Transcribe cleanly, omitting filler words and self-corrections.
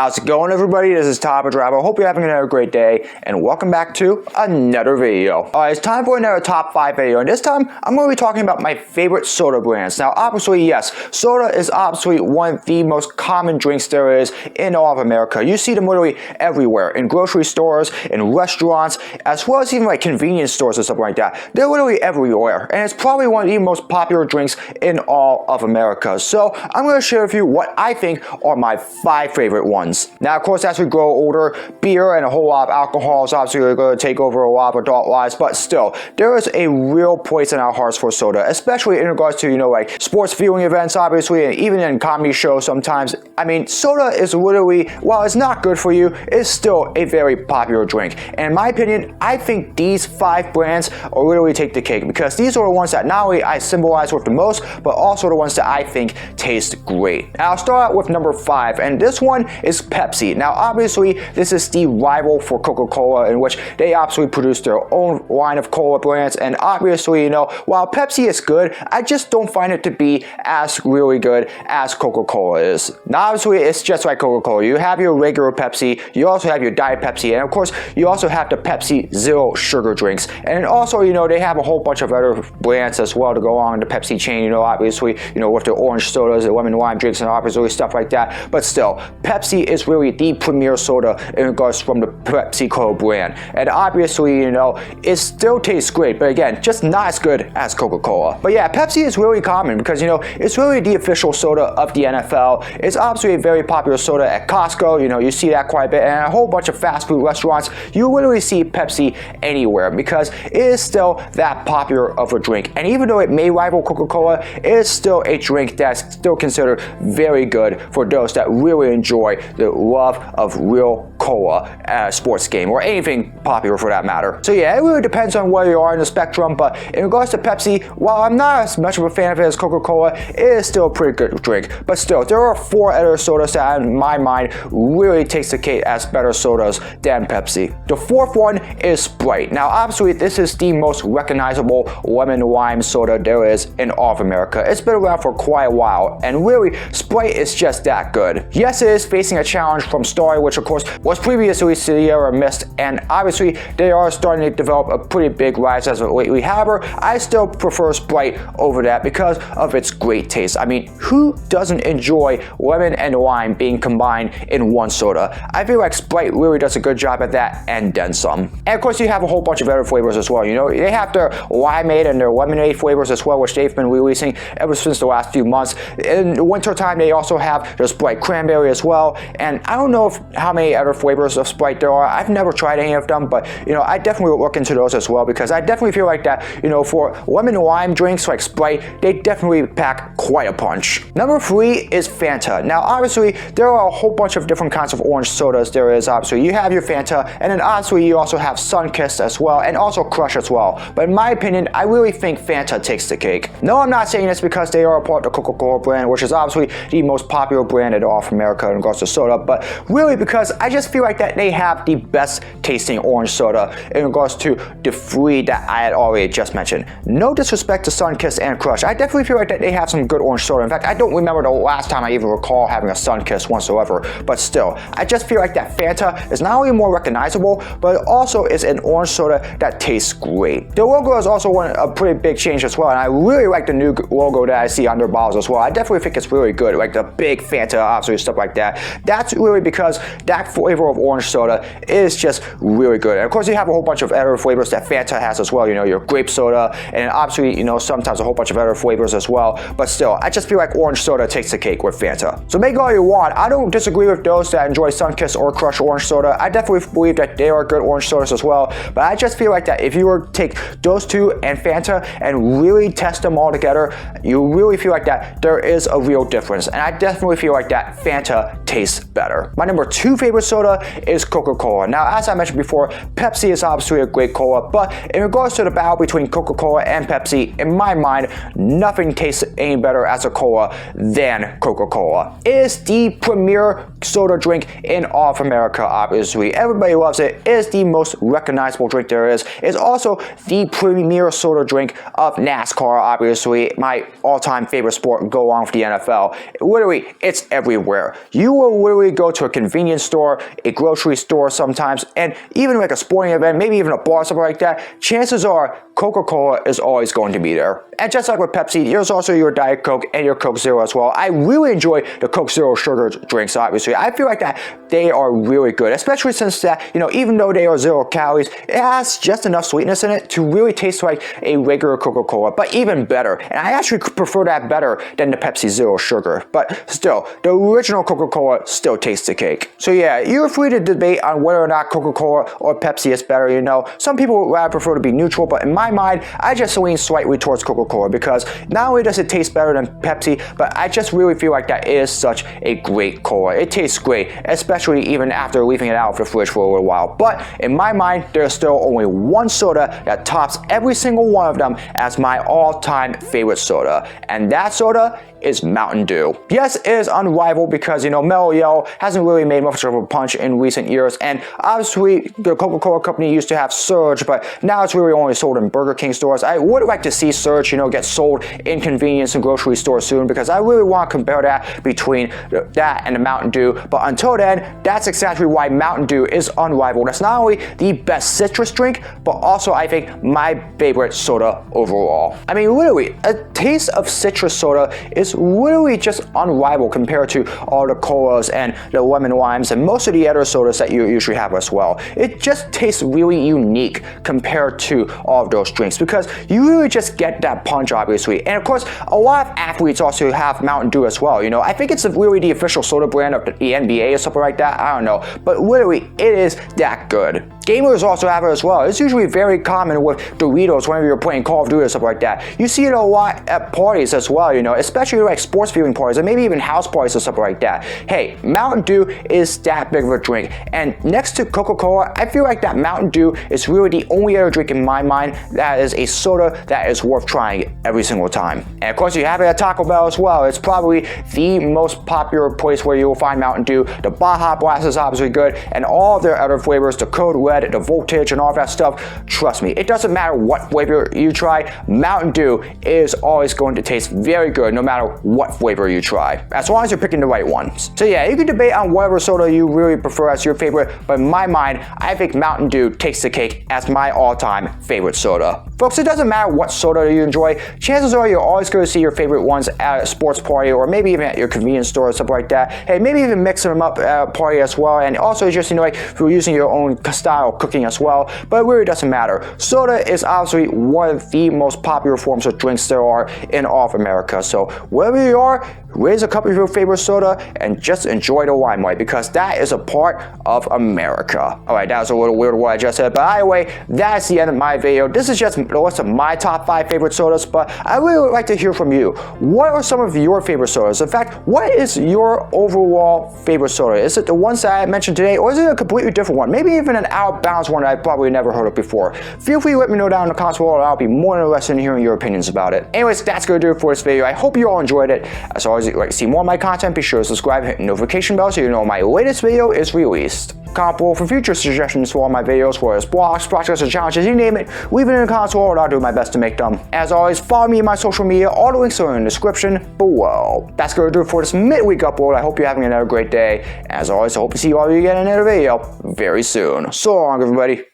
How's it going, everybody? This is Top Driver. Hope you're having another great day, and welcome back to another video. Alright, it's time for another top 5 video, and this time I'm going to be talking about my favorite soda brands. Now, obviously, yes, soda is obviously one of the most common drinks there is in all of America. You see them literally everywhere, in grocery stores, in restaurants, as well as even like convenience stores and stuff like that. They're literally everywhere, and it's probably one of the most popular drinks in all of America. So I'm going to share with you what I think are my 5 favorite ones. Now, of course, as we grow older, beer and a whole lot of alcohol is obviously going to take over a lot of adult lives, but still, there is a real place in our hearts for soda, especially in regards to, like sports viewing events, obviously, and even in comedy shows sometimes. I mean, soda is literally, while it's not good for you, it's still a very popular drink. And in my opinion, I think these 5 brands will literally take the cake, because these are the ones that not only I symbolize with the most, but also the ones that I think taste great. Now, I'll start out with number 5, and this one is Pepsi. Now, obviously, this is the rival for Coca-Cola, in which they obviously produce their own line of cola brands, and obviously, while Pepsi is good, I just don't find it to be as really good as Coca-Cola is. Now, obviously, it's just like Coca-Cola. You have your regular Pepsi, you also have your Diet Pepsi, and of course, you also have the Pepsi Zero Sugar drinks. And also, they have a whole bunch of other brands as well to go on in the Pepsi chain, obviously, with the orange sodas, the lemon lime drinks, and obviously stuff like that. But still, Pepsi is really the premier soda in regards from the PepsiCo brand. And obviously, it still tastes great, but again, just not as good as Coca-Cola. But yeah, Pepsi is really common because, it's really the official soda of the NFL. It's obviously a very popular soda at Costco. You see that quite a bit, and a whole bunch of fast food restaurants. You literally see Pepsi anywhere because it is still that popular of a drink. And even though it may rival Coca-Cola, it is still a drink that's still considered very good for those that really enjoy the love of real cola at a sports game, or anything popular for that matter. So yeah, it really depends on where you are in the spectrum, but in regards to Pepsi, while I'm not as much of a fan of it as Coca-Cola, it is still a pretty good drink. But still, there are 4 other sodas that in my mind really takes the cake as better sodas than Pepsi. The 4th one is Sprite. Now, obviously, this is the most recognizable lemon lime soda there is in all of America. It's been around for quite a while, and really, Sprite is just that good. Yes, it is facing a challenge from Starry, which of course was previously Sierra Mist, and obviously they are starting to develop a pretty big rise as of lately. However, I still prefer Sprite over that because of its great taste. I mean, who doesn't enjoy lemon and lime being combined in one soda? I feel like Sprite really does a good job at that, and then some. And of course, you have a whole bunch of other flavors as well. They have their limeade and their lemonade flavors as well, which they've been releasing ever since the last few months. In the winter time, they also have their Sprite cranberry as well, and I don't know how many other flavors of Sprite there are. I've never tried any of them, but I definitely will look into those as well, because I definitely feel like that, for lemon lime drinks like Sprite, they definitely pack quite a punch. Number 3 is Fanta. Now, obviously, there are a whole bunch of different kinds of orange sodas there is. Obviously, you have your Fanta, and then obviously you also have Sunkist as well, and also Crush as well. But in my opinion, I really think Fanta takes the cake. No, I'm not saying this because they are a part of the Coca-Cola brand, which is obviously the most popular brand in all of America in regards to soda, but really because I just feel like that they have the best tasting orange soda in regards to the 3 that I had already just mentioned. No disrespect to Sunkist and Crush. I definitely feel like that they have some good orange soda. In fact, I don't remember the last time I even recall having a Sunkist whatsoever, but still, I just feel like that Fanta is not only more recognizable, but it also is an orange soda that tastes great. The logo is also a pretty big change as well, and I really like the new logo that I see on their bottles as well. I definitely think it's really good, like the big Fanta, obviously, stuff like that. That's really because that flavor of orange soda is just really good. And of course, you have a whole bunch of other flavors that Fanta has as well. Your grape soda, and obviously, sometimes a whole bunch of other flavors as well. But still, I just feel like orange soda takes the cake with Fanta. So make all you want. I don't disagree with those that enjoy Sunkist or Crush orange soda. I definitely believe that they are good orange sodas as well. But I just feel like that if you were to take those 2 and Fanta and really test them all together, you really feel like that there is a real difference. And I definitely feel like that Fanta tastes better. My number 2 favorite soda soda is Coca-Cola. Now, as I mentioned before, Pepsi is obviously a great cola, but in regards to the battle between Coca-Cola and Pepsi, in my mind, nothing tastes any better as a cola than Coca-Cola. It is the premier soda drink in all of America, obviously. Everybody loves it. It is the most recognizable drink there is. It's also the premier soda drink of NASCAR, obviously, my all-time favorite sport, go along with the NFL. Literally, it's everywhere. You will literally go to a convenience store, a grocery store sometimes, and even like a sporting event, maybe even a bar, something like that. Chances are Coca-Cola is always going to be there. And just like with Pepsi, there's also your Diet Coke and your Coke Zero as well. I really enjoy the Coke Zero sugar drinks, obviously. I feel like that they are really good, especially since that, even though they are 0 calories, it has just enough sweetness in it to really taste like a regular Coca-Cola, but even better. And I actually prefer that better than the Pepsi Zero sugar. But still, the original Coca-Cola still tastes the cake. So yeah, you're free to debate on whether or not Coca-Cola or Pepsi is better, Some people would rather prefer to be neutral, but in my mind, I just lean slightly towards Coca-Cola because not only does it taste better than Pepsi, but I just really feel like that is such a great cola. It tastes great, especially even after leaving it out of the fridge for a little while. But in my mind, there's still only one soda that tops every single one of them as my all-time favorite soda, and that soda is Mountain Dew. Yes, it is unrivaled because, Mellow Yellow hasn't really made much of a punch in recent years, and obviously the Coca-Cola company used to have Surge, but now it's really only sold in Burger King stores. I would like to see Surge, get sold in convenience and grocery stores soon because I really want to compare that between that and the Mountain Dew, but until then, that's exactly why Mountain Dew is unrivaled. It's not only the best citrus drink, but also I think my favorite soda overall. I mean, literally, a taste of citrus soda is literally just unrivaled compared to all the colas and the lemon limes and most of the other sodas that you usually have as well. It just tastes really unique compared to all of those drinks because you really just get that punch, obviously. And of course, a lot of athletes also have Mountain Dew as well. I think it's really the official soda brand of the NBA or something like that. I don't know, but literally, it is that good. Gamers also have it as well. It's usually very common with Doritos whenever you're playing Call of Duty or something like that. You see it a lot at parties as well, especially like sports viewing parties and maybe even house parties or something like that. Hey, Mountain Dew is that big of a drink. And next to Coca-Cola, I feel like that Mountain Dew is really the only other drink in my mind that is a soda that is worth trying every single time. And of course, you have it at Taco Bell as well. It's probably the most popular place where you will find Mountain Dew. The Baja Blast is obviously good, and all of their other flavors, the Code Red, the Voltage, and all that stuff, trust me, it doesn't matter what flavor you try, Mountain Dew is always going to taste very good no matter what flavor you try, as long as you're picking the right ones. So yeah, you can debate on whatever soda you really prefer as your favorite, but in my mind, I think Mountain Dew takes the cake as my all-time favorite soda. Folks, it doesn't matter what soda you enjoy, chances are you're always going to see your favorite ones at a sports party or maybe even at your convenience store or something like that. Hey, maybe even mixing them up at a party as well, and also just, if you're using your own style cooking as well, but it really doesn't matter. Soda is obviously one of the most popular forms of drinks there are in all of America, so wherever you are, raise a cup of your favorite soda and just enjoy the limelight because that is a part of America. Alright, that was a little weird what I just said, but either way, that's the end of my video. This is just the list of my top 5 favorite sodas, but I really would like to hear from you. What are some of your favorite sodas? In fact, what is your overall favorite soda? Is it the ones that I mentioned today, or is it a completely different one? Maybe even an out-of-bounds one that I probably never heard of before. Feel free to let me know down in the comments below, and I'll be more than interested in hearing your opinions about it. Anyways, that's going to do it for this video. I hope you all enjoyed it. As always, if you'd like to see more of my content, be sure to subscribe and hit the notification bell so you know when my latest video is released. Comment below for future suggestions for all my videos, whether it's blogs, projects, or challenges, you name it. Leave it in the comments below and I'll do my best to make them. As always, follow me on my social media. All the links are in the description below. That's going to do it for this midweek upload. I hope you're having another great day. As always, I hope to see all of you again in another video very soon. So long, everybody.